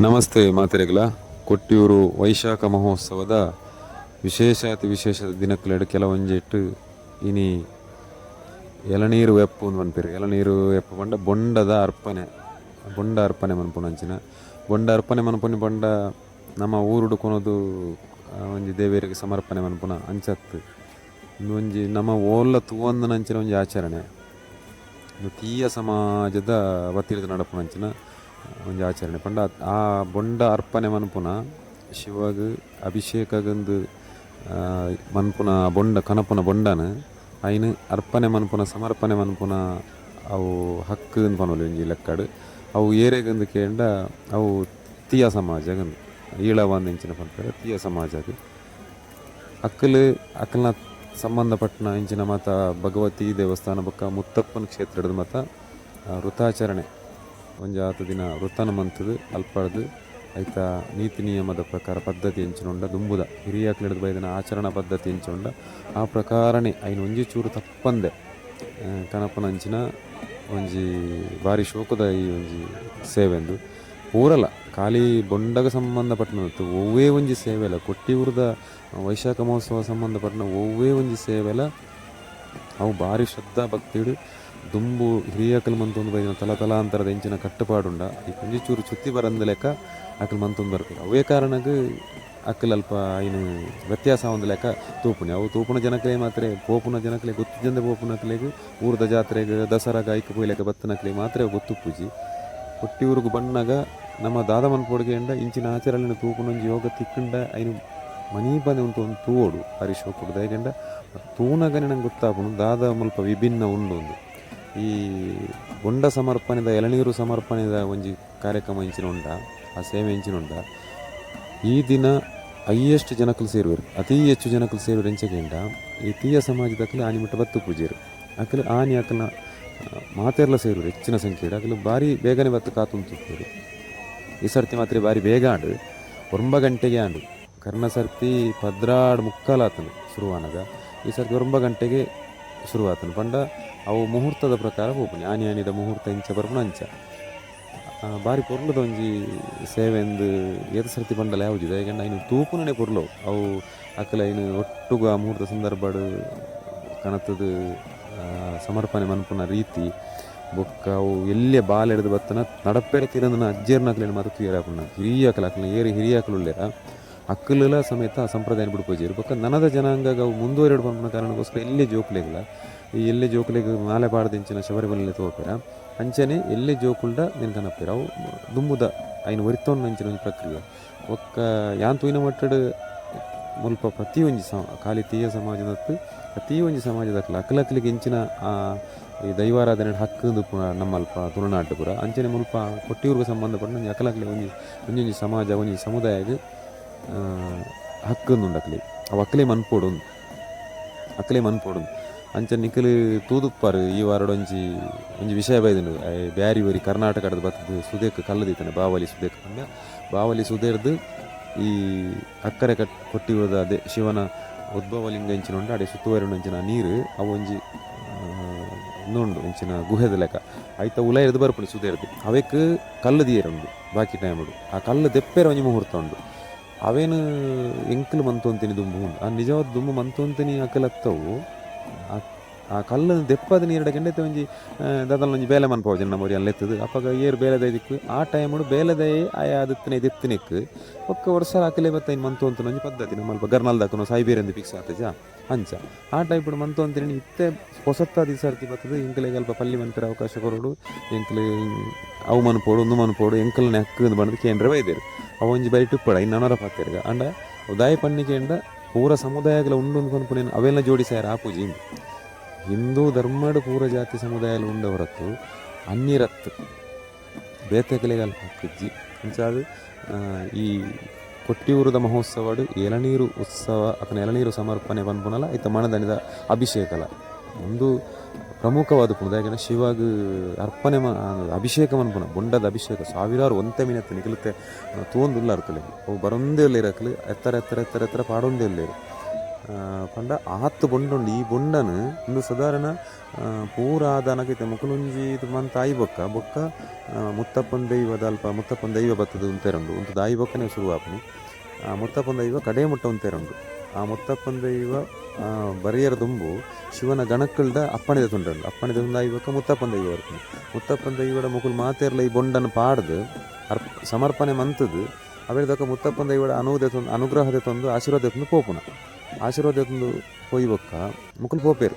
ನಮಸ್ತೆ ಮಾತೆರೆಗಳ ಕೊಟ್ಟಿಯೂರು ವೈಶಾಖ ಮಹೋತ್ಸವದ ವಿಶೇಷಾತಿ ವಿಶೇಷ ದಿನಕ್ಲೆಡು ಕೆಲವೊಂಜಿಟ್ಟು ಇನಿ ಎಳನೀರು ವೆಪ್ಪು ಅಂತ ಪನ್ಪೇರು. ಎಳನೀರು ವೆಪ್ಪು ಪಂಡ ಬೊಂಡದ ಅರ್ಪಣೆ, ಬೊಂಡ ಅರ್ಪಣೆ ಮನ್ಪುನಂಚಿನ ಬೊಂಡ ಅರ್ಪಣೆ ಮನ್ಪುನಿ ಪಂಡ ನಮ್ಮ ಊರುಡು ಕೊನೋದು ಒಂಜಿ ದೇವೇರಿಗೆ ಸಮರ್ಪಣೆ ಮನ್ಪುನ ಅಂಚತ್ತು ಒಂಜಿ ನಮ್ಮ ಓಲ್ಲ ತೂವಂದನಂಚಿನ ಒಂಜಿ ಆಚರಣೆ. ತೀಯ ಸಮಾಜದ ವತ್ತಿರದ ನಡಪುನಂಚಿನ ಒಂಜಿ ಆಚರಣೆ ಪಂಡ ಆ ಬೊಂಡ ಅರ್ಪಣೆ ಮನ್ಪುನ ಶಿವಗ್ ಅಭಿಷೇಕಗಂದು ಮನ್ಪುನ ಬೊಂಡ ಕನಪುನ ಬೊಂಡನ ಐನು ಅರ್ಪಣೆ ಮನ್ಪುನ ಸಮರ್ಪಣೆ ಮನ್ಪುನ ಅವು ಹಕ್ಕು ಪನೊಲಿ ಒಂಜಿ ಲೆಕ್ಕಡು ಅವು ಏರೆಗಂದು ಕೇಂಡ ಅವು ತೀಯ ಸಮಾಜಗಂದು ಈಳವಂದಿಂಚಿನ ಪಂಪೇರ ತೀಯ ಸಮಾಜಗ್ ಅಕ್ಕಲು ಅಕ್ಕಲ್ನ ಸಂಬಂಧಪಟ್ಟನ ಇಂಚಿನ ಮತ ಭಗವತಿ ದೇವಸ್ಥಾನ ಬೊಕ್ಕ ಮುತ್ತಪ್ಪನ ಕ್ಷೇತ್ರದ ಮತ ವೃತಾಚರಣೆ ಒಂಜಿ ಆತ ದಿನ ವೃತ್ತನ ಮಂತದು ಅಲ್ಪಡ್ದು ಐತ ನೀತಿ ನಿಯಮದ ಪ್ರಕಾರ ಪದ್ಧತಿ ಎಂಚಿನೊಂಡ ದುಂಬುದ ಹಿರಿಯಾಕ್ಲಿಡ್ದು ಬೈದಿನ ಆಚರಣಾ ಪದ್ಧತಿ ಎಂಚೊಂಡ ಆ ಪ್ರಕಾರನೇ ಐನು ಒಂಜಿ ಚೂರು ತಪ್ಪಂದೆ ಕನಪನಂಚಿನ ಒಂಜಿ ಭಾರಿ ಶೋಕದ ಈ ಒಂಜಿ ಸೇವೆಂದು ಪೂರಲ ಖಾಲಿ ಬೊಂಡಗ ಸಂಬಂಧಪಟ್ಟನತ್ತು ಒವ್ವೇ ಒಂಜಿ ಸೇವೆಲ ಕೊಟ್ಟಿಯೂರದ ವೈಶಾಖ ಮಹೋತ್ಸವ ಸಂಬಂಧಪಟ್ಟನ ಒವ್ವೇ ಒಂಜಿ ಸೇವೆಲ ಅವು ಭಾರಿ ಶ್ರದ್ಧಾ ಭಕ್ತಿಡು ದುಂಬು ಹಿರಿಯಕಲ್ ಮಂತೊಂದು ಬೈದಿನ ತಲಾಂತರದ ಎಂಚಿನ ಕಟ್ಟುಪಾಡುಂಡ ಈ ಒಂಜಿ ಚೂರು ಚುತ್ತಿ ಬರಂದ ಲೆಕ್ಕ ಅಕಲ್ ಮಂತೊಂದು ಬರ್ತಾರೆ. ಅವೇ ಕಾರಣಕ್ಕೆ ಅಕ್ಕಲ್ ಅಲ್ಪ ಐನು ವ್ಯತ್ಯಾಸ ಒಂದು ಲೆಕ್ಕ ತೂಪುಣಿ ಅವು ತೂಪುನ ಜನಕಲೆ ಮಾತ್ರ ಪೋಪುನ ಜನಕಲೆ ಗೊತ್ತಿದ್ದಂದೆ ಪೋಪುನಕ್ಲೆಗ್ ಊರದ ಜಾತ್ರೆಗೆ ದಸರಾಗ ಐಕ ಪೊಯ್ಲೆಕ ಬತ್ತನಕ್ಲೆ ಮಾತ್ರ ಗೊತ್ತು ಪೂಜಿ ಕೊಟ್ಟಿಯೂರಿಗೆ ಬಣ್ಣಗ ನಮ್ಮ ದಾದ ಮನ್ಪೊಡ್ಗೆ ಎಂಡ ಇಂಚಿನ ಆಚರಣೆ ತೂಪುನೊಂಜಿ ಯೋಗ ತಿಕ್ಕಂಡ ಐನು ಮನಿ ಬಂದೆ ಉಂಟು ಒಂದು ತೂವೋಡು ಹರೀಶ್ ಹೋಗ್ಬಿಡ್ದು ಯಾಕೆಂಡ ತೂನಗನೆ ನಂಗೆ ಗೊತ್ತಾಪುನು ದಾದ ಮುಲ್ಪ ವಿಭಿನ್ನ ಉಂಡು ಒಂದು ಈ ಬೊಂಡ ಸಮರ್ಪಣೆದ ಎಳನೀರು ಸಮರ್ಪಣೆದ ಒಂಜಿ ಕಾರ್ಯಕ್ರಮ ಇಂಚಿನ ಉಂಡ ಆ ಸೇವೆ ಇಂಚಿನ ಉಂಡ ಈ ದಿನ ಹೈಯೆಸ್ಟ್ ಜನಕಲು ಸೇರುವರು ಅತಿ ಹೆಚ್ಚು ಜನಕಲು ಸೇರುವರು ಎಂಚಕೆಂಡ ಈ ತೀಯ ಸಮಾಜದಕ್ಕಲೆ ಆನಿ ಮಿಟ್ಟ ಬತ್ತು ಪೂಜೆರು ಅಕಲು ಆನಿ ಅಕಲ್ನ ಮಾತೆರ್ಲ ಸೇರುವರು ಹೆಚ್ಚಿನ ಸಂಖ್ಯೆಡು ಅಕಲು ಭಾರಿ ಬೇಗನೆ ಬತ್ತು ಕಾತುಂತಿರ್ತಾರೆ. ಈ ಸರ್ತಿ ಮಾತ್ರ ಭಾರಿ ಬೇಗ ಆಂಡು 9 ಗಂಟೆಗೆ ಆಂಡು ಕರ್ಣ ಸರ್ತಿ 12:45 ಆತನು ಶುರುವಾನಗ ಈ ಸರ್ತಿ 9 ಗಂಟೆಗೆ ಶುರುವಾತನು ಪಂಡ ಅವು ಮುಹೂರ್ತದ ಪ್ರಕಾರ ಹೋಗ್ಬನಿ ಆನಿದ ಮುಹೂರ್ತ ಇಂಚ ಬರ್ಪುನ ಅಂಚ ಭಾರಿ ಪೊರ್ಲದ ಒಂಜಿ ಸೇವೆಂದು ಏತ ಸರ್ತಿ ಪಂಡಲ ಯಾವ್ದಿದೆ ಯಾಕೆಂಡ ಇನ್ನು ತೂಪುನೇ ಪೊರ್ಲವು ಅವು ಅಕ್ಕಲ ಇನ್ನು ಒಟ್ಟುಗ ಆ ಮುಹೂರ್ತ ಸಂದರ್ಭಡು ಕಣತದ ಸಮರ್ಪಣೆ ಮನ್ಪುನ ರೀತಿ ಬೊಕ್ಕ ಅವು ಎಲ್ಲೇ ಬಾಲ್ ಎಡ್ದು ಬತ್ತನ ನಡಪೇರ ತೀರಂದನ ಅಜ್ಜೇರ್ನಕ್ಲೇನು ಮಾತು ಕ್ಲಿಯರಾಪುನ ಹಿರಿಯಕಲ ಅಕ್ಕಲ ಏರಿ ಹಿರಿಯಕಲುಳ್ಳೆರ ಅಕ್ಕಲ ಸಮೇತ ಸಂಪ್ರದಾಯ ಬಿಡ್ಪೋಜೇರು ಬೊಕ್ಕ ನನದ ಜನಾಂಗ ಅವು ಮುಂದುವರೆಡು ಬಂದ ಕಾರಣಕ್ಕೋಸ್ಕರ ಎಲ್ಲೇ ಜೋಕ್ಲೆಗಿಲ್ಲ ಈ ಎಲ್ಲೇ ಜೋಕ್ಲೆಗ್ ಮಾಲೆ ಪಾಡ್ದಿಂಚಿನ ಶಬರಿಮಲೆ ತೋಪೇರ ಅಂಚನೆ ಎಲ್ಲೇ ಜೋಕುಲ್ಡ ನೀನು ಕನಪೇರ ಅವು ದುಂಬುದ ಐನು ಒರಿತೊಂದು ಅಂಚಿನ ಒಂದು ಪ್ರಕ್ರಿಯೆ ಒಕ್ಕ ಯಾನ್ ತೂಯಿನ ಮಟ್ಟಡು ಮುಲ್ಪ ಪ್ರತಿಯೊಂಜಿ ಖಾಲಿ ತೀಯ ಸಮಾಜದತ್ತು ಪ್ರತಿಯೊಂಜಿ ಸಮಾಜದಕ್ಕಲ ಅಕ್ಕಲಕ್ಕಲಿಗೆ ಇಂಚಿನ ಈ ದೈವಾರಾಧನೆ ಹಕ್ಕಂದು ನಮ್ಮಲ್ಪ ತುಳುನಾಡು ಪುರ ಅಂಚನೆ ಮುಲ್ಪ ಕೊಟ್ಟಿಯೂರ್ಗೆ ಸಂಬಂಧಪಟ್ಟ ಅಕ್ಕಲಕ್ಕಲಿ ಒಂಜೊಂಜಿ ಸಮಾಜ ಒಂಜಿ ಸಮುದಾಯಗೆ ಹಕ್ಕಂದುಂಡು ಅವು ಅಕ್ಕಲೇ ಮನ್ಪೋಡು ಅಂಚನೆ ನಿಖಲು ತೂದುಪ್ಪಾರು ಈ ವಾರಡ್ ಒಂಜಿ ವಿಷಯ ಬೈದನು ಬ್ಯಾರಿ ಬರಿ ಕರ್ನಾಟಕದ ಬತ್ತದ ಸುದೇಕ್ ಕಲ್ಲದಿತ್ತಾನೆ ಬಾವಲಿ ಸುದೇಕ್ ಪಂಡ ಬಾವಲಿ ಸುದೇರ್ದು ಈ ಅಕ್ಕರೆ ಕೊಟ್ಟಿಯೂರದ ಅದೇ ಶಿವನ ಉದ್ಭವಲಿಂಗ ಇಂಚಿನುಂಡು ಅಡೆ ಸುತ್ತುವರಿನ ಅಂಚಿನ ನೀರು ಅವು ಒಂಜಿ ಇನ್ನೊಂಡು ಇಂಚಿನ ಗುಹೆದ ಲೆಕ್ಕ ಐತ ಉಲ ಎರ್ದು ಬರ್ಪುಣಿ ಸುದೇರ್ದು ಅವೇಕ್ ಕಲ್ಲು ದಿಯರುಂಡು ಬಾಕಿ ಟೈಮುಡು ಆ ಕಲ್ಲು ದೆಪ್ಪೇರ ಒಂಜಿ ಮುಹೂರ್ತ ಉಂಡು ಅವೇನು ಎಂಕಲು ಮಂತೊಂತಿನಿ ದುಂಬು ಉಂಡು ಆ ನಿಜವಾದ ದುಂಬು ಮಂತೊಂತಿನಿ ಅಕ್ಕಲತ್ತವು ಆ ಕಲ್ಲನ್ನು ದೆಪ್ಪದ ನೀರಡ ಕೆಂಡೈತೆ ಒಂಜಿ ದಾದಲ್ ಒಂಜಿ ಬೇಲೆ ಮನ್ಪೋಜನ ನಮ್ಮೂರಿ ಅಲ್ಲೆತ್ತದು ಅಪ್ಪಾಗ ಏರು ಬೇಲೆದ ದಿಕ್ಕು ಆ ಟೈಮುಡು ಬೇಲೆದೇ ಆಯಾ ದೆತ್ತಿನೆಕ್ ಒಕ್ಕ ವರ್ಷ ಹಾಕಲೇ ಬತ್ತ ಇನ್ನು ಮಂತೊಂತಿನ ಒಂಜಿ ಪದ್ಧತಿ ನಮ್ಮಲ್ಪ ಗರ್ನಲ್ದಾಕನು ಸಾಯ್ಬೇರೆಂದು ಫಿಕ್ಸ್ ಆತಜ ಅಂಚ ಆ ಟೈಪುಡು ಮಂತೊಂತಿನಿ ಇತ್ತೆ ಹೊಸತ್ತಾದ ಸರ್ತಿ ಬರ್ತದೆ ಎಂಕಲಿಗೆ ಅಲ್ಪ ಪಲ್ಲಿ ಮನ್ಪೇರ ಅವಕಾಶ ಕೊರೋಡು ಎಂಕಲು ಅವು ಮನ್ಪೋಡು ಒಂದು ಮನ್ಪೋಡು ಎಂಕಲ್ನೇ ಹಕ್ಕು ಬಂದು ಕೇಂದ್ರ ವೈದ್ಯರು ಅವು ಒಂಜಿ ಬರಿ ಟುಪ್ಪಡ ಇನ್ನು ಅನರ ಪಾತ್ರೆಗ ಅಂಡ ಉದಾಯ ಪಣ್ಣಿಕೆಂಡ ಪೂರ ಸಮುದಾಯಗಳ ಉಂಡು ಅನ್ಕೊಂಡ್ಪುನೇನು ಅವೆಲ್ಲ ಜೋಡಿಸ್ಯಾರ ಆ ಪೂಜೆ ಹಿಂದೂ ಧರ್ಮಡು ಪೂರ ಜಾತಿ ಸಮುದಾಯ ಉಂಡ ಹೊರತು ಅನ್ನಿರತ್ತು ಬೇತೆಕಲೆಗಲ್ ಹಾಕಿಜ್ಜಿ ಅಂಚಾದು ಈ ಕೊಟ್ಟಿಯೂರದ ಮಹೋತ್ಸವಡು ಎಳನೀರು ಉತ್ಸವ ಅಥವಾ ಎಳನೀರು ಸಮರ್ಪಣೆ ಪನ್ಪುನಲ ಐತ ಮಣದನಿದ ಅಭಿಷೇಕಲ ಒಂದು ಪ್ರಮುಖವಾದ ಪುನದ ಯಾಕೆಂದರೆ ಶಿವಾಗ ಅರ್ಪಣೆ ಅಭಿಷೇಕ ಮನ್ಪುನ ಬೊಂಡದ ಅಭಿಷೇಕ ಸಾವಿರಾರು ಒಂತೆ ಮಿನತ್ತೆ ನಿಖಲತೆ ತೂಂದುಲ್ಲ ಅರ್ತಲೆ ಅವು ಬರೊಂದೇ ಇರಕಲು ಎತ್ತರ ಪಾಡೊಂದೇ ಇಲ್ಲೇರು ಪಂಡ ಆತ್ತು ಬೊಂಡುಂಡು ಈ ಬೊಂಡನು ಒಂದು ಸಾಧಾರಣ ಪೂರ ಆದಾನಕೈತೆ ಮುಕುಲುಂಜಿ ಇದು ಮಂತ್ ಆಯಿ ಬೊಕ್ಕ ಮುತ್ತಪ್ಪನ ದೈವದ ಅಲ್ಪ ಮುತ್ತಪ್ಪನ ದೈವ ಬತ್ತದ ಉಂತೆರಂಡು ಒಂದು ದಾಯಿ ಬೊಕ್ಕನೇ ಶುರುವಾಪನಿ ಮುತ್ತಪ್ಪನ ದೈವ ಕಡೆ ಮುಟ್ಟ ಉಂತೆರಂಡು ಆ ಮುತ್ತಪ್ಪನ ದೈವ ಬರಿಯರ ದುಂಬು ಶಿವನ ಗಣಕ್ಕಳ್ದ ಅಪ್ಪಣಿದ ತುಂಡಂಡು ಅಪ್ಪಣಿದ ತುಂಡ ಆಯಿ ಬೊಕ್ಕ ಮುತ್ತಪ್ಪನ ದೈವ ಬರ್ತೀನಿ ಮುತ್ತಪ್ಪನ ದೈವದ ಮುಕುಲ್ ಮಾತೇರ್ಲ ಈ ಬೊಂಡನ್ನು ಪಾಡ್ದು ಸಮರ್ಪಣೆ ಮಂತದ್ದು ಅವೇದಕ್ಕ ಮುತ್ತಪ್ಪನ ದೈವದ ಅನುಗ್ರಹದ ತಂದು ಆಶೀರ್ವಾದ ತಂದು ಪೋಪುನ ಆಶೀರ್ವಾದ ತಂದು ಪೋಯ್ಬೊಕ್ಕ ಮುಕುಲ್ ಪೋಪೇರು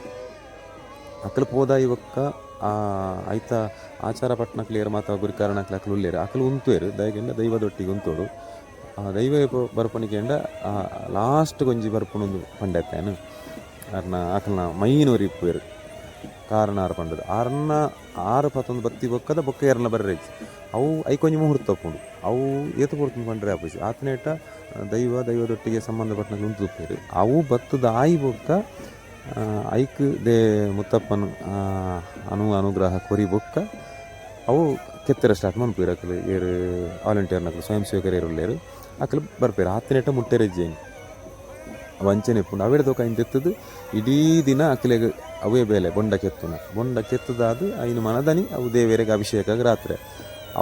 ಅಕ್ಕಲು ಪೋದ ಇವಕ್ಕ ಐತ ಆಚಾರ ಪಟ್ನಕ್ಲೇರು ಮಾತ ಗುರಿ ಕಾರಣಕ್ಲೆ ಅಕ್ಕಲು ಉಳ್ಳೇರು ಅಕ್ಕಲು ಉಂತುವೇರು ದಯಗೆಂಡ ದೈವದೊಟ್ಟಿಗೆ ಉಂತೋಡು ದೈವ ಬರ್ಪಣಿಕೆಂಡ ಲಾಸ್ಟ್ ಗೊಂಜಿ ಬರ್ಪಣೊಂದು ಪಂಡತ್ತೇನು ಅರ್ನ ಆಕಲ್ನ ಮೈನೂರು ಇಪ್ಪೇರು ಕಾರಣ ಆರು ಪಂಡದು ಆರನ್ನ 6:11 ಬತ್ತಿ ಬೊಕ್ಕದ ಬೊಕ್ಕ ಎರನ ಬರ್ರೇಜ್ ಅವು ಐಕೊಂಜಿ ಮುಹೂರ್ತ ತಪ್ಪುಂಡು ಅವು ಏತು ಕೊಡ್ತೀನಿ ಪಂಡ್ರೆ ಆಪೋಸಿ ಆತನೇಟ ದೈವದೊಟ್ಟಿಗೆ ಸಂಬಂಧಪಟ್ಟನಾಗ ಉಂತುಪ್ಪೇರು ಅವು ಬತ್ತದ ಆಯಿ ಬೊಕ್ಕ ಐಕ್ ದೇ ಮುತ್ತಪ್ಪನ ಅನುಗ್ರಹ ಕೊರಿ ಬೊಕ್ಕ ಅವು ಕೆತ್ತರ ಸ್ಟಾರ್ಟ್ ಮನ್ಪೇರು ಅಕ್ಕಲು ಏರು ವಾಲಂಟಿಯರ್ನಕ್ಕಲು ಸ್ವಯಂ ಸೇವಕರು ಏರುಳ್ಳೇರು ಅಕ್ಕಲು ಬರ್ಪೇರು ಆತನೇಟ ಮುಟ್ಟೆರೆಜ್ಜೇನು ವಂಚನೆ ಪುಂಡು ಅವೇಡ್ದೋಕ ಹಿಂದೆತ್ತದು ಇಡೀ ದಿನ ಅಕ್ಕಲೆಗೆ ಅವೇ ಬೇಲೆ ಬೊಂಡ ಕೆತ್ತದಾದು ಐನು ಮನದನಿ ಅವು ದೇವರಿಗೆ ಅಭಿಷೇಕ ರಾತ್ರಿ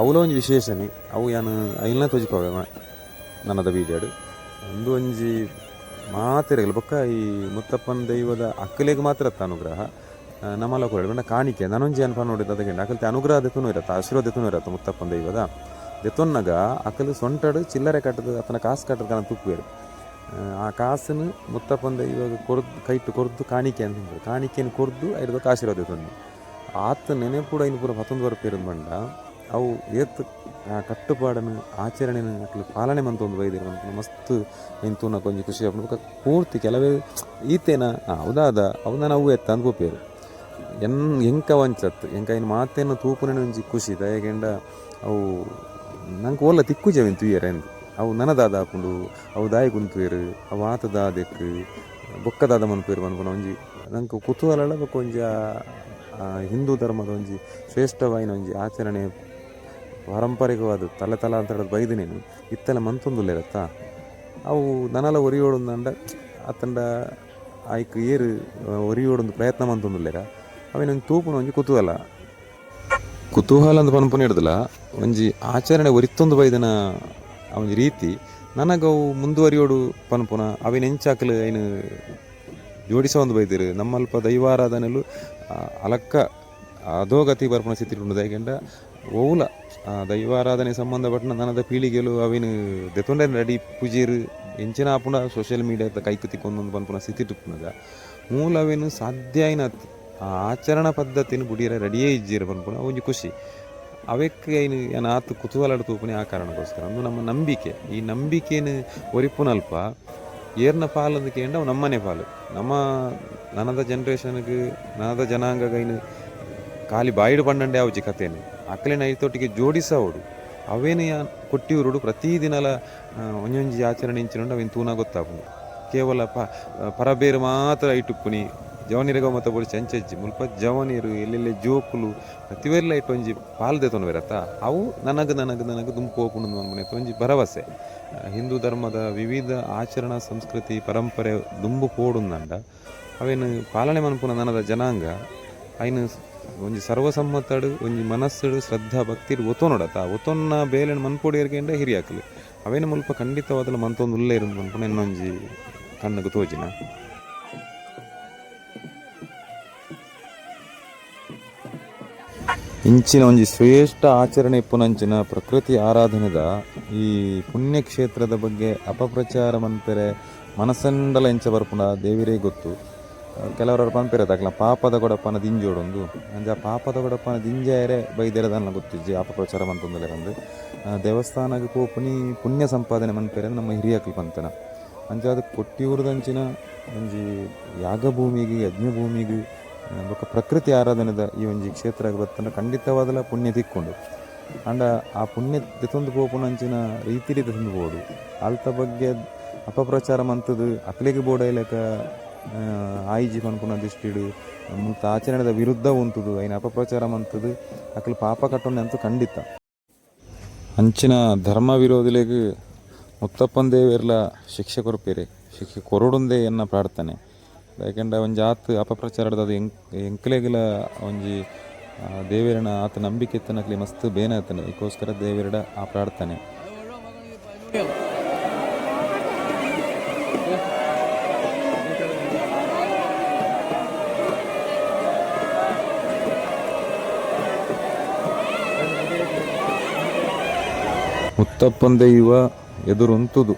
ಅವಲ ಒಂಜಿ ವಿಶೇಷನೆ ಅವು ಯಾನು ಐಲ್ನ ತೋಜಿಪವೆ ನನ್ನದ ವೀಡಿಯೋಡು ಒಂದು ಒಂಜಿ ಮಾತೆರೆಗಲು ಬೊಕ್ಕ ಈ ಮುತ್ತಪ್ಪನ ದೈವದ ಅಕ್ಕಲೆಗೆ ಮಾತ್ರ ಅತ್ತ ಅನುಗ್ರಹ ನಮ್ಮಲ್ಲ ಕೊಡ ಕಾಣಿಕೆ ನಾನೊಂಜಿ ಅನ್ಪ ನೋಡಿದ ಅದಕ್ಕೆ ಅಕಲ್ತೆ ಅನುಗ್ರಹ ದೆತುನು ಇರತ್ತ ಆಶೀರ್ವಾದ ದೆತುನು ಇರತ್ತ ಮುತ್ತಪ್ಪನ ದೈವದ ದೆತೊನ್ನಗ ಅಕ್ಕಲು ಸೊಂಟಡು ಚಿಲ್ಲರೆ ಕಟ್ಟದು ಅತನ ಕಾಸು ಕಟ್ಟದ ಕಾರಣ ತುಪ್ಪೇರು ಆ ಕಾಸನ್ನು ಮುತ್ತಪ್ಪನ ದೈವಾಗ ಕೈಟ್ಟು ಕೊರ್ದು ಕಾಣಿಕೆ ಅಂತ ಕಾಣಿಕೆಯನ್ನು ಕೊರ್ದು ಐದಕ್ಕೆ ಆಶೀರ್ವಾದ ತಂದು ಆತ ನೆನೆಪೂಡ ಇನ್ನು ಪೂರ 11 ಬರ್ಪೇರು ಬಂಡ ಅವು ಏತ್ ಕಟ್ಟುಪಾಡನ್ನು ಆಚರಣೆಯನ್ನು ಅಕ್ಲು ಪಾಲನೆ ಮಂತ ಒಂದು ಬೈದಿರು ಅಂತ ಮಸ್ತ್ ಇಂತೂನ ಕೊಂಚ ಖುಷಿ ಆಗ್ಬೇಕು ಪೂರ್ತಿ ಕೆಲವೇ ಈತೇನ ಹೌದಾದ ಅವು ನಾನು ಅವು ಎತ್ತ ಅಂದ್ಕೋಪೇರು ಎಂಕ ವಂಚತ್ತು ಎಂಕ ಇನ್ನು ಮಾತೇನು ತೂಪುನ ಒಂಜಿ ಖುಷಿ ದಯಗೆಂಡ ಅವು ನಂಗೆ ಓಲ್ಲ ತಿಕ್ಕುಜವೆನ್ ತುಯ್ಯರೆ ಎಂದು ಅವು ನನದಾದ ಹಾಕೊಂಡು ಅವು ದಾಯಿ ಕುಂತುವೇರು ಅವು ಆತದಾದಕ್ಕೆ ಬೊಕ್ಕದಾದ ಮನ್ಪೇರು ಅನ್ಕೊಂಡು ಒಂಜಿ ನಂಗೆ ಕುತೂಹಲ ಬೊಕ್ಕ ಒಂಜಿ ಹಿಂದೂ ಧರ್ಮದ ಒಂಜಿ ಶ್ರೇಷ್ಠವಾಯಿನ ಒಂಜಿ ಆಚರಣೆ ಪಾರಂಪರಿಕವಾದ ತಲಾಂತರದ ಬೈದಿನೇನು ಇತ್ತೆಲ್ಲ ಮಂತೊಂದುಲ್ಲೇರತ್ತ ಅವು ನನಲ ಒರಿಯೋಡೊಂದಂಡ ಅತ್ತಂಡ ಆಯ್ಕೆ ಏರು ಒರಿಯೋಡೊಂದು ಪ್ರಯತ್ನ ಮಂತೊಂದುಲ್ಲೇರ ಅವೇನೊಂದು ತೂಪುನ ಒಂಜಿ ಕುತೂಹಲ ಅಂತ ಪನ್ಪುನ ಹಿಡ್ದಲ್ಲ ಒಂಜಿ ಆಚರಣೆ ಒರಿತ್ತೊಂದು ಬೈದನ ಅವನ ರೀತಿ ನನಗವು ಮುಂದುವರಿಯೋಡು ಪನ್ಪುನ ಅವಿನ ಹೆಂಚಾಕಲು ಏನು ಜೋಡಿಸೋ ಒಂದು ಬೈದಿರು ನಮ್ಮಲ್ಪ ದೈವಾರಾಧನೆಲು ಅಲಕ್ಕ ಅಧೋಗತಿ ಬರ್ಪಣ ಸ್ಥಿತಿ ಯಾಕೆಂಡ ಓವುಲ ದೈವಾರಾಧನೆ ಸಂಬಂಧಪಟ್ಟ ನನದ ಪೀಳಿಗೆಲು ಅವಿನ ದೆತೊಂಡೆ ರೆಡಿ ಪೂಜೀರು ಎಂಚಿನ ಆಪುಂಡ ಸೋಷಿಯಲ್ ಮೀಡಿಯಾದ ಕೈಕು ತಿಕ್ಕೊಂದೊಂದು ಪನ್ಪುನ ಸ್ಥಿತಿ ಟುಪ್ಪುನಗ ಮೂಲವೇನು ಸಾಧ್ಯ ಆಯ್ನ ಆಚರಣಾ ಪದ್ಧತಿನ ಬುಡಿಯರ ರೆಡಿಯೇ ಇಜ್ಜಿರ ಪನ್ಪುನ ಒಂಜಿ ಖುಷಿ ಅವಕ್ಕೆ ಏನು ಆತು ಕುತೂಹಲ ತೂಪನೆ ಆ ಕಾರಣಕ್ಕೋಸ್ಕರ ಒಂದು ನಮ್ಮ ನಂಬಿಕೆ ಈ ನಂಬಿಕೆಯನ್ನು ಒರಿಪುನಲ್ಪ ಏರ್ನ ಪಾಲಂದು ಕೇಂಡ ಅವು ನಮ್ಮನೆ ಪಾಲು ನನದ ಜನ್ರೇಷನ್ಗೆ ನನದ ಜನಾಂಗಗೈನು ಖಾಲಿ ಬಾಯಿಡು ಪಂಡಂಡೆ ಯಾವಜಿ ಕಥೆನು ಅಕ್ಕಲಿನ ಐತೊಟ್ಟಿಗೆ ಜೋಡಿಸೋಡು ಅವೇನು ಕೊಟ್ಟಿವ್ರುಡು ಪ್ರತಿದಿನಲ ಒಂಜೊಂಜಿ ಆಚರಣೆ ಇಂಚಿನೊಂಡು ಅವೇನು ತೂನ ಗೊತ್ತಾಪುಂಡು ಕೇವಲ ಪರಬೇರು ಮಾತ್ರ ಐಟುಪ್ಪುನಿ ಜವನೀರಿಗ ಮತ್ತು ಬೋಡಿ ಚಂಚಜ್ಜಿ ಮುಲ್ಪ ಜವನೀರು ಎಲ್ಲೆಲ್ಲೆ ಜೋಕುಲು ಪ್ರತಿವೆಲ್ಲ ಇಟ್ಟು ಒಂಜಿ ಪಾಲ್ದೆ ತೊಂದಿರತ್ತ ಅವು ನನಗೆ ದುಂಪು ಹೋಗ್ಕೊಂಡು ಮನೆ ಒಂಜಿ ಭರವಸೆ ಹಿಂದೂ ಧರ್ಮದ ವಿವಿಧ ಆಚರಣಾ ಸಂಸ್ಕೃತಿ ಪರಂಪರೆ ದುಂಬು ಪೋಡುಂದಂಡ ಅವೇನು ಪಾಲನೆ ಮನ್ಪುನ ನನದ ಜನಾಂಗ ಐನು ಒಂಜಿ ಸರ್ವಸಮ್ಮತಡು ಒಂಜಿ ಮನಸ್ಸುಡು ಶ್ರದ್ಧಾ ಭಕ್ತಿಡು ಒತ್ತೊನೊಡತ್ತ ಒತ್ತೊನ್ನ ಬೇಲೆನ ಮನ್ಪೊಡಿಯರ್ಗೆಂಡ ಹಿರಿಯಾಕಲು ಅವೇನು ಮುಲ್ಪ ಖಂಡಿತವಾದಲು ಮಂತೊಂದು ಉಲ್ಲೇ ಇರೋದು ಮನ್ಪುನ ಇನ್ನೊಂಜಿ ಕಣ್ಣಗೆ ತೋಜಿನ ಇಂಚಿನ ಒಂಜಿ ಶ್ರೇಷ್ಠ ಆಚರಣೆ ಇಪ್ಪುನಂಚಿನ ಪ್ರಕೃತಿ ಆರಾಧನೆದ ಈ ಪುಣ್ಯಕ್ಷೇತ್ರದ ಬಗ್ಗೆ ಅಪಪ್ರಚಾರ ಮನ್ಪೆರೆ ಮನಸ್ಸಂಡಲ ಎಂಚ ಬರ್ಪುಂಡ ದೇವಿರೇ ಗೊತ್ತು. ಕೆಲವರು ಪಂಪೆರೆ ತಕ್ಲ ಪಾಪದ ಕೊಡಪ್ಪನ ದಿಂಜೋಡೊಂದು ಅಂಜ ಪಾಪದ ಕೊಡಪ್ಪನ ದಿಂಜಾಯರೆ ಬೈದೆರದನ್ನ ಗೊತ್ತಿಜ್ಜಿ ಅಪಪ್ರಚಾರ ಮಂತೊಂದುಲೆರಂದು ದೇವಸ್ಥಾನಕ್ಕೆ ಪೋಪುನಿ ಪುಣ್ಯ ಸಂಪಾದನೆ ಮನ್ಪೆರೆ ನಮ್ಮ ಹಿರಿಯಕ್ಲು ಪಂತನ ಅಂಚ ಅದು ಕೊಟ್ಟಿಯೂರದಂಚಿನ ಒಂಜಿ ಯಾಗಭೂಮಿಗೆ ಯಜ್ಞಭೂಮಿಗೆ ಬೊಕ್ಕ ಪ್ರಕೃತಿ ಆರಾಧನೆದ ಈ ಒಂಜಿ ಕ್ಷೇತ್ರ ಬತ್ತಂಡ ಖಂಡಿತವಾದಲ ಪುಣ್ಯ ತಿಕ್ಕೊಂಡು ಅಂಡ ಆ ಪುಣ್ಯ ತೆತ್ತೊಂದು ಪೋಪುನಂಚಿನ ರೀತಿ ತಂದು ಬೋಡು ಅಲ್ತ ಬಗ್ಗೆ ಅಪಪ್ರಚಾರ ಮಂತದು ಅಕ್ಲಿಗೆ ಬೋಡೈಲಕ ಆಯ್ಜಿ ಪನ್ಪುನ ದಿಷ್ಟಿಡು ಮುತ್ತ ಆಚರಣೆದ ವಿರುದ್ಧ ಉಂತುದು ಐನ ಅಪಪ್ರಚಾರ ಮಂತದು ಅಕ್ಲು ಪಾಪ ಕಟ್ಟೊಂಡೆ ಅಂತೂ ಖಂಡಿತ ಅಂಚಿನ ಧರ್ಮ ವಿರೋಧಿಲೆಗ್ ಮುತ್ತಪ್ಪನ ದೇವೆರ್ಲ ಶಿಕ್ಷೆ ಕೊರ್ಪೇರೆ ಶಿಕ್ಷೆ ಕೊರಡುಂದೇ ಎನ್ನ ಪ್ರಾರ್ಥನೆ. ಯಾಕೆಂದ್ರೆ ಒಂಜಿ ಆತು ಅಪಪ್ರಚಾರದ ಅದು ಎಂಕ್ಲೆಗಳ ಒಂಜಿ ದೇವೇರನ ಆತ ನಂಬಿಕೆ ಎತ್ತನಕ್ಲಿ ಮಸ್ತ್ ಬೇನೆ ಆತನೆ. ಇದಕ್ಕೋಸ್ಕರ ದೇವೇರಡ ಆ ಪ್ರಾರ್ಥನೆ. ಮುತ್ತಪ್ಪನ ದೈವ ಎದುರುಂತುದು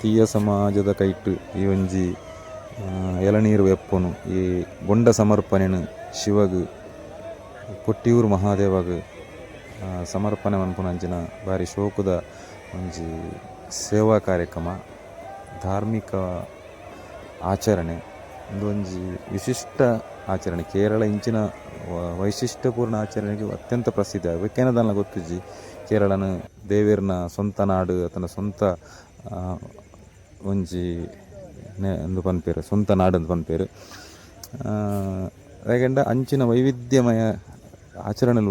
ತೀಯ ಸಮಾಜದ ಕೈಟ್ ಈ ಒಂಜಿ ಎಳನೀರು ಎಪ್ಪನು ಈ ಬೊಂಡ ಸಮರ್ಪಣೆನು ಶಿವಗ್ ಕೊಟ್ಟಿಯೂರು ಮಹಾದೇವಗ್ ಸಮರ್ಪಣೆ ಮನ್ಪುನಂಚಿನ ಬಾರಿ ಶೋಕುದ ಒಂಜಿ ಸೇವಾ ಕಾರ್ಯಕ್ರಮ, ಧಾರ್ಮಿಕ ಆಚರಣೆ. ಒಂದು ಒಂಜಿ ವಿಶಿಷ್ಟ ಆಚರಣೆ. ಕೇರಳ ಇಂಚಿನ ವೈಶಿಷ್ಟ್ಯಪೂರ್ಣ ಆಚರಣೆಗೆ ಅತ್ಯಂತ ಪ್ರಸಿದ್ಧ. ಅವಕ್ಕೇನದಲ್ಲ ಗೊತ್ತುಜ್ಜಿ, ಕೇರಳನ ದೇವೇರ್ನ ಸ್ವಂತ ನಾಡು, ಆತನ ಸ್ವಂತ ಒಂಜಿ ಎಂದು ಪನ್ಪೇರು, ಸ್ವಂತ ನಾಡು ಅಂತ ಪನ್ಪೇರು. ಯಾಕೆಂಡ ಅಂಚಿನ ವೈವಿಧ್ಯಮಯ ಆಚರಣೆಲು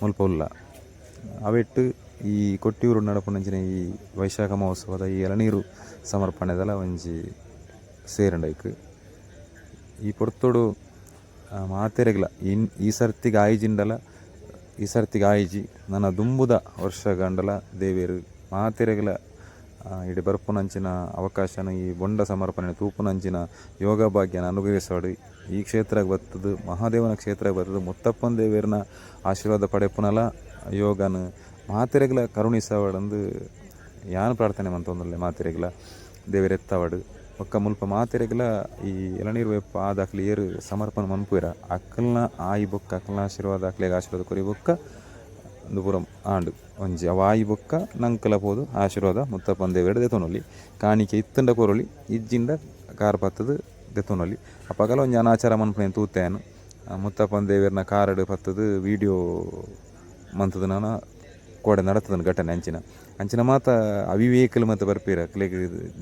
ಮುಲ್ಪ ಉಲ್ಲ ಅವೆಟ್ಟು ಈ ಕೊಟ್ಟಿಯೂರು ನಡಪುನಂಚಿನ ಈ ವೈಶಾಖ ಮಹೋತ್ಸವದ ಈ ಎಳನೀರು ಸಮರ್ಪಣೆದಲ ಒಂಜಿ ಸೇರಂಡೈಕ್. ಈ ಪೊರ್ತೋಡು ಮಾತೆರೆಗ್ಲ ಈ ಸರ್ತಿಗೆ ಆಯ್ಜಿಂಡಲ ಈ ಸರ್ತಿಗೆ ಆಯ್ಜಿ ನನ್ನ ದುಂಬುದ ವರ್ಷ ಗಂಡಲ ದೇವೇರು ಮಾತೆರೆಗ್ಲ ಇಡಿ ಬರ್ಪುನಂಚಿನ ಅವಕಾಶನ ಈ ಬೊಂಡ ಸಮರ್ಪಣೆ ತೂಪುನಂಚಿನ ಯೋಗ ಭಾಗ್ಯನ ಅನುಗ್ರಹಿಸೋಡು ಈ ಕ್ಷೇತ್ರಕ್ಕೆ ಬರ್ತದೆ, ಮಹಾದೇವನ ಕ್ಷೇತ್ರಕ್ಕೆ ಬರ್ತದೆ. ಮುತ್ತಪ್ಪನ ದೇವೇರನ ಆಶೀರ್ವಾದ ಪಡೆಪುನಲ ಯೋಗನ ಮಾತೆರೆಗ್ಲ ಕರುಣಿಸವಾಡಂದು ಯಾನು ಪ್ರಾರ್ಥನೆ ಮಂತೊಂದಲ್ಲೇ ಮಾತೆರೆಗ್ಲ ದೇವರೆತ್ತವಾಡು ಒಕ್ಕ ಮುಲ್ಪ ಮಾತೆರೆಗ್ಲ ಈ ಎಳನೀರು ವೆಪ್ಪ ಆದಾಕ್ಲಿ ಏರು ಸಮರ್ಪಣೆ ಮನ್ಪುವೆರ ಅಕ್ಕಲ್ನ ಆಯಿ ಬೊಕ್ಕ ಅಕ್ಕಲ್ನ ಆಶೀರ್ವಾದ ಅಕ್ಲೆಗೆ ಆಶೀರ್ವಾದ ಕೊರಿ ಬೊಕ್ಕ ಒಂದು ಪುರಂ ಆಂಡು ಒಂಜಿ ಅವ ಆಯಿ ಬೊಕ್ಕ ನಂಕಲ ಪೋದು ಆಶೀರ್ವಾದ ಮುತ್ತಪ್ಪನ ದೇವೇರ ದೆತೊನೊಲಿ ಕಾಣಿಕೆ ಇತ್ತಂಡ ಕೊರೊಲಿ ಇಜ್ಜಿಂದ ಕಾರ್ ಪತ್ತದು ದೆತೊನೊಲಿ ಅಪ್ಪಗಲ ಒಂಜಿ ಅನಾಚಾರ ಮನ್ಪುನೆ ತೂತೇನು ಮುತ್ತಪ್ಪನ ದೇವೇರ್ನ ಕಾರಡು ಪತ್ತದು ವೀಡಿಯೋ ಮಂತದ ನಾನು ಕೋಡೆ ನಡತದನು ಘಟನೆ ಅಂಚಿನ ಮಾತ ಅವಿವೇಕಲು ಮತ್ತು ಬರ್ಪೀರ ಅಕ್ಲೆಗ್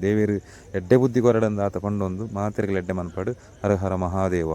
ದೇವೇರು ಎಡ್ಡೆ ಬುದ್ಧಿ ಕೊರಡಂದು ಆತ ಪಂಡೊಂದು ಮಾತೆರೆಗ್ಲ ಎಡ್ಡೆ ಮನ್ಪಾಡು ಹರ ಹರ ಮಹಾದೇವ.